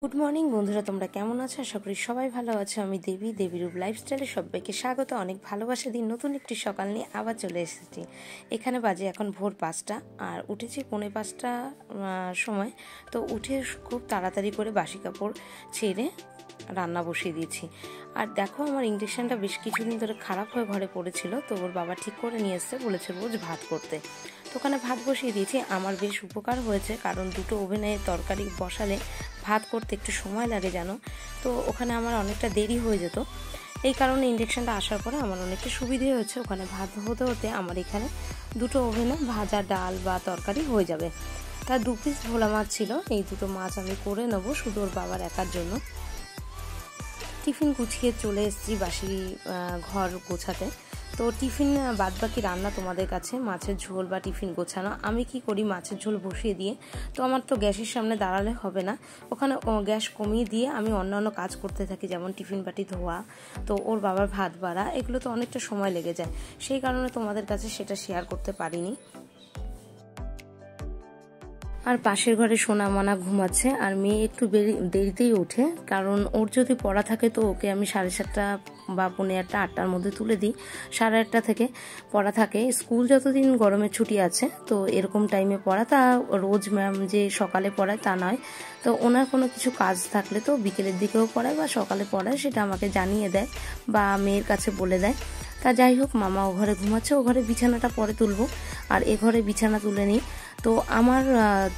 Good morning বন্ধুরা, তোমরা কেমন আছো? আশা করি সবাই ভালো আছো। আমি দেবীরূপ লাইফস্টাইলে সবাইকে স্বাগত। অনেক ভালোবাসা দিন নতুন একটি সকাল নিয়ে আবার চলে এসেছি। এখানে বাজে এখন ভোর 5টা আর উঠেছি 4:45 সময়। তো উঠে খুব তাড়াতাড়ি করে বাসি কাপড় ছেড়ে রান্না বসিয়ে দিয়েছি। আর দেখো, আমার ইন্ডাকশানটা বেশ কিছুদিন ধরে খারাপ হয়ে ঘরে পড়েছিল, তো ওর বাবা ঠিক করে নিয়ে এসছে, বলেছে রোজ ভাত করতে। তো ওখানে ভাত বসিয়ে দিয়েছি। আমার বেশ উপকার হয়েছে, কারণ দুটো ওভেনে তরকারি বসালে ভাত করতে একটু সময় লাগে জানো। তো ওখানে আমার অনেকটা দেরি হয়ে যেত, এই কারণে ইন্ডাকশানটা আসার পরে আমার অনেকটা সুবিধে হয়েছে। ওখানে ভাত হতে হতে আমার এখানে দুটো ওভেনে ভাজা, ডাল বা তরকারি হয়ে যাবে। তার 2 পিস ভোলা মাছ ছিল, এই দুটো মাছ আমি করে নেবো শুধু ওর বাবার একার জন্য। টিফিন গুছিয়ে চলে এসেছি বাসি ঘর গোছাতে। তো টিফিন বাদ বাকি রান্না তোমাদের কাছে, মাছের ঝোল বা টিফিন গোছানো। আমি কি করি, মাছের ঝোল বসিয়ে দিয়ে তো আমার তো গ্যাসের সামনে দাঁড়ালে হবে না, ওখানে গ্যাস কমিয়ে দিয়ে আমি অন্যান্য কাজ করতে থাকি, যেমন টিফিন বাটি ধোয়া, তো ওর বাবার ভাত বাড়া, এগুলো তো অনেকটা সময় লেগে যায়। সেই কারণে তোমাদের কাছে সেটা শেয়ার করতে পারিনি। আর পাশের ঘরে সোনা মনা ঘুমাচ্ছে, আর মেয়ে একটু দেরিতেই ওঠে, কারণ ওর যদি পড়া থাকে তো ওকে আমি 7:30 বা 7:45-8টার মধ্যে তুলে দিই। 8:30 থেকে পড়া থাকে, স্কুল যতদিন গরমের ছুটি আছে তো এরকম টাইমে পড়া। তা রোজ ম্যাম যে সকালে পড়ায় তা নয়, তো ওনার কোনো কিছু কাজ থাকলে তো বিকেলের দিকেও পড়ায় বা সকালে পড়ায়, সেটা আমাকে জানিয়ে দেয় বা মেয়ের কাছে বলে দেয়। তা যাই হোক, মামা ও ঘরে ঘুমাচ্ছে, ও ঘরে বিছানাটা পরে তুলবো, আর এ ঘরে বিছানা তুলে নিই। তো আমার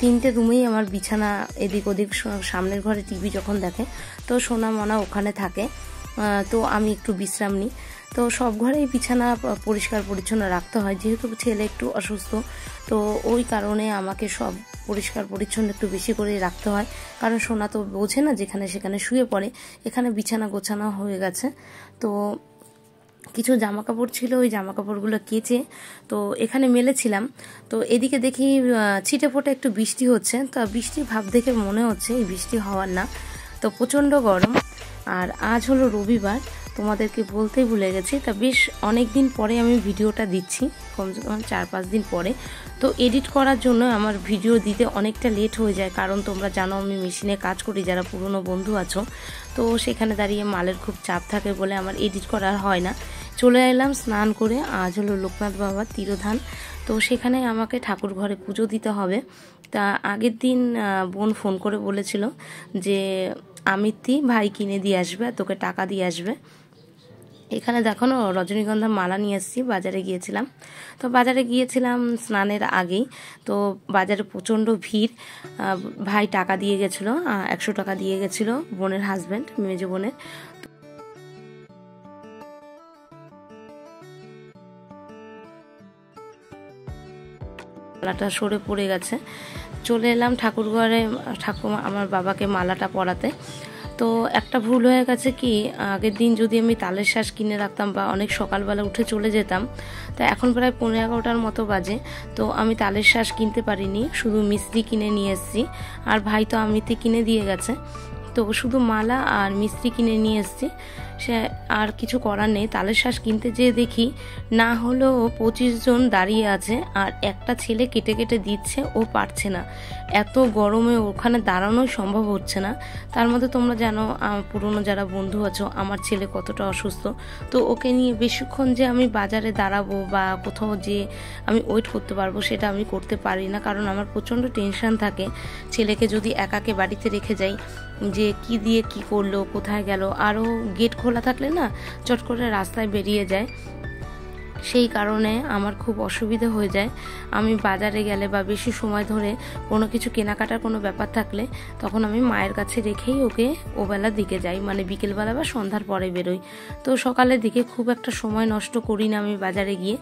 3টে রুমেই আমার বিছানা এদিক ওদিক, সামনের ঘরে টিভি যখন দেখে তো সোনা মনা ওখানে থাকে, তো আমি একটু বিশ্রাম নিই। তো সব ঘরেই বিছানা পরিষ্কার পরিচ্ছন্ন রাখতে হয়, যেহেতু ছেলে একটু অসুস্থ, তো ওই কারণে আমাকে সব পরিষ্কার পরিচ্ছন্ন একটু বেশি করে রাখতে হয়, কারণ সোনা তো বোঝে না, যেখানে সেখানে শুয়ে পড়ে। এখানে বিছানা গোছানো হয়ে গেছে, তো কিছু জামা কাপড় ছিল, ওই জামা কাপড়গুলো কেচে তো এখানে মেলেছিলাম। তো এদিকে দেখি ছিটে ফোটে একটু বৃষ্টি হচ্ছে, তা বৃষ্টির ভাব দেখে মনে হচ্ছে এই বৃষ্টি হওয়ার না, তো প্রচণ্ড গরম। আর আজ হলো রবিবার, তোমাদেরকে বলতেই ভুলে গেছি, তা বেশ অনেক দিন পরে আমি ভিডিওটা দিচ্ছি, কমসে কম 4-5 দিন পরে। তো এডিট করার জন্য আমার ভিডিও দিতে অনেকটা লেট হয়ে যায়, কারণ তোমরা জানো আমি মেশিনে কাজ করি, যারা পুরনো বন্ধু আছো, তো সেখানে দাঁড়িয়ে মালের খুব চাপ থাকে বলে আমার এডিট করা হয় না। চলে এলাম স্নান করে, আজ হলো লোকনাথ বাবার তিরোধান, তো সেখানে আমাকে ঠাকুর ঘরে পুজো দিতে হবে। তা আগের দিন বোন ফোন করে বলেছিল যে আমিত্তি ভাই কিনে দিয়ে আসবে, তোকে টাকা দিয়ে আসবে। এখানে দেখো না, রজনীগন্ধা মালা নিয়ে এসেছি, বাজারে গিয়েছিলাম। তো বাজারে গিয়েছিলাম স্নানের আগেই, তো বাজারে প্রচণ্ড ভিড়। ভাই টাকা দিয়ে গেছিলো, 100 টাকা দিয়ে গেছিলো বোনের হাজব্যান্ড, মেজো বোনের। মালাটা সরে পড়ে গেছে। চলে এলাম ঠাকুর ঘরে ঠাকুমা আমার বাবাকে মালাটা পরাতে। তো একটা ভুল হয়ে গেছে কি, আগের দিন যদি আমি তালের শ্বাস কিনে রাখতাম বা অনেক সকালবেলা উঠে চলে যেতাম, তো এখন প্রায় 11:30-11টার মতো বাজে, তো আমি তালের শ্বাস কিনতে পারিনি, শুধু মিষ্টি কিনে নিয়ে এসেছি। আর ভাই তো আমিতে কিনে দিয়ে গেছে, তো শুধু মালা আর মিষ্টি কিনে নিয়ে এসেছি, সে আর কিছু করার নেই। তালের শ্বাস কিনতে যেয়ে দেখি না হলেও 25 জন দাঁড়িয়ে আছে, আর একটা ছেলে কেটে কেটে দিচ্ছে, ও পারছে না, এত গরমে ওখানে দাঁড়ানোই সম্ভব হচ্ছে না। তার মধ্যে তোমরা জানো পুরনো যারা বন্ধু আছো আমার ছেলে কতটা অসুস্থ, তো ওকে নিয়ে বেশিক্ষণ যে আমি বাজারে দাঁড়াবো বা কোথাও যে আমি ওয়েট করতে পারবো সেটা আমি করতে পারি না, কারণ আমার প্রচণ্ড টেনশন থাকে। ছেলেকে যদি একাকে বাড়িতে রেখে যাই, যে কি দিয়ে কি করলো, কোথায় গেল, আরও গেট খোলা থাকলে না চট করে রাস্তায় বেরিয়ে যায়, সেই কারণে আমার খুব অসুবিধা হয়ে যায়। আমি বাজারে গেলে বা বেশি সময় ধরে কোনো কিছু কেনাকাটার কোনো ব্যাপার থাকলে তখন আমি মায়ের কাছে রেখেই ওকে ওবেলার দিকে যাই, মানে বিকেলবেলা বা সন্ধ্যার পরে বেরোই। তো সকালের দিকে খুব একটা সময় নষ্ট করি না আমি বাজারে গিয়ে,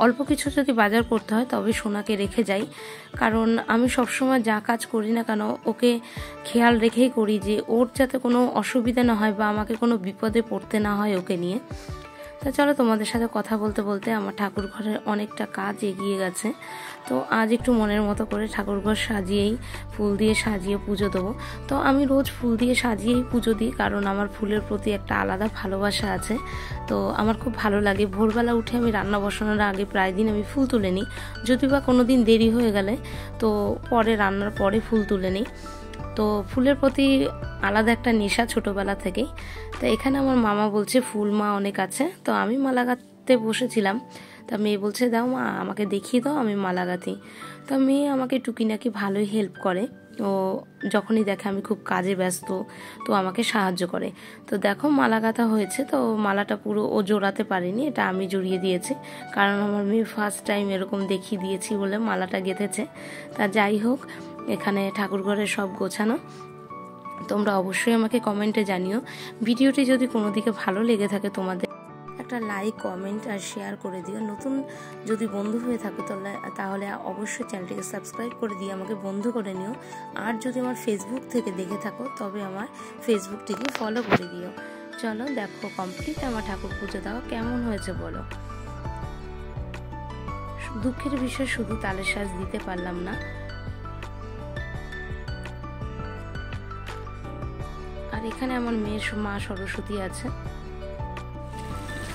অল্প কিছু যদি বাজার করতে হয় তবে সোনাকে রেখে যাই, কারণ আমি সবসময় যা কাজ করি না কেন ওকে খেয়াল রেখেই করি, যে ওর যাতে কোনো অসুবিধা না হয় বা আমাকে কোনো বিপদে পড়তে না হয় ওকে নিয়ে। তা চলো, তোমাদের সাথে কথা বলতে বলতে আমার ঠাকুর ঘরের অনেকটা কাজ এগিয়ে গেছে। তো আজ একটু মনের মতো করে ঠাকুর ঘর সাজিয়েই, ফুল দিয়ে সাজিয়ে পুজো দেবো। তো আমি রোজ ফুল দিয়ে সাজিয়েই পুজো দিই, কারণ আমার ফুলের প্রতি একটা আলাদা ভালোবাসা আছে। তো আমার খুব ভালো লাগে, ভোরবেলা উঠে আমি রান্না বসানোর আগে প্রায় দিন আমি ফুল তুলে নিই, যদি বা কোনো দিন দেরি হয়ে গেলে তো পরে রান্নার পরে ফুল তুলে নিই। তো ফুলের প্রতি আলাদা একটা নেশা ছোটোবেলা থেকেই। তো এখানে আমার মামা বলছে ফুল মা অনেক আছে, তো আমি মালা গাঁথতে বসেছিলাম। তা মেয়ে বলছে দাও মা আমাকে দেখিয়ে দাও, আমি মালা গাঁথি। তো মেয়ে আমাকে টুকিনাকি ভালোই হেল্প করে, ও যখনই দেখে আমি খুব কাজে ব্যস্ত তো আমাকে সাহায্য করে। তো দেখো মালা গাঁথা হয়েছে, তো মালাটা পুরো ও জোড়াতে পারেনি, এটা আমি জড়িয়ে দিয়েছি, কারণ আমার মেয়ে ফার্স্ট টাইম এরকম দেখিয়ে দিয়েছি বলে মালাটা গেঁথেছে। তা যাই হোক, এখানে ঠাকুরঘরের সব গোছানো। তোমরা অবশ্যই আমাকে কমেন্টে জানিও, ভিডিওটি যদি কোনো দিকে ভালো লেগে থাকে তোমাদের একটা লাইক কমেন্ট আর শেয়ার করে দিও। নতুন যদি বন্ধু হয়ে থাকো তাহলে অবশ্যই চ্যানেলটিকে সাবস্ক্রাইব করে দিয়ে আমাকে বন্ধু করে নিও। আর যদি আমার ফেসবুক থেকে দেখে থাকো তবে আমার ফেসবুকটিকে ফলো করে দিও। চলো দেখো কমপ্লিট আমার ঠাকুর পুজো দেওয়া কেমন হয়েছে বলো। দুঃখের বিষয় শুধু তালের সাজ দিতে পারলাম না। আর এখানে আমার মেয়ের মা সরস্বতী আছে।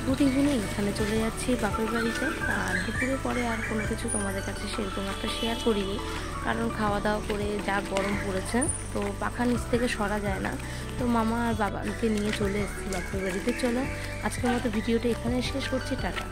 গুড ইভিনিং, এখানে চলে যাচ্ছি বাপের বাড়িতে। আর দুপুরে পরে আর কোনো কিছু তোমাদের কাছে সেরকম একটা শেয়ার করিনি, কারণ খাওয়া দাওয়া করে যা গরম পড়েছে তো পাখা নিচ থেকে সরা যায় না। তো মামা আর বাবাকে নিয়ে চলে এসেছি বাপের বাড়িতে। চলো আজকের মতো ভিডিওটা এখানে শেষ করছি, টাটা।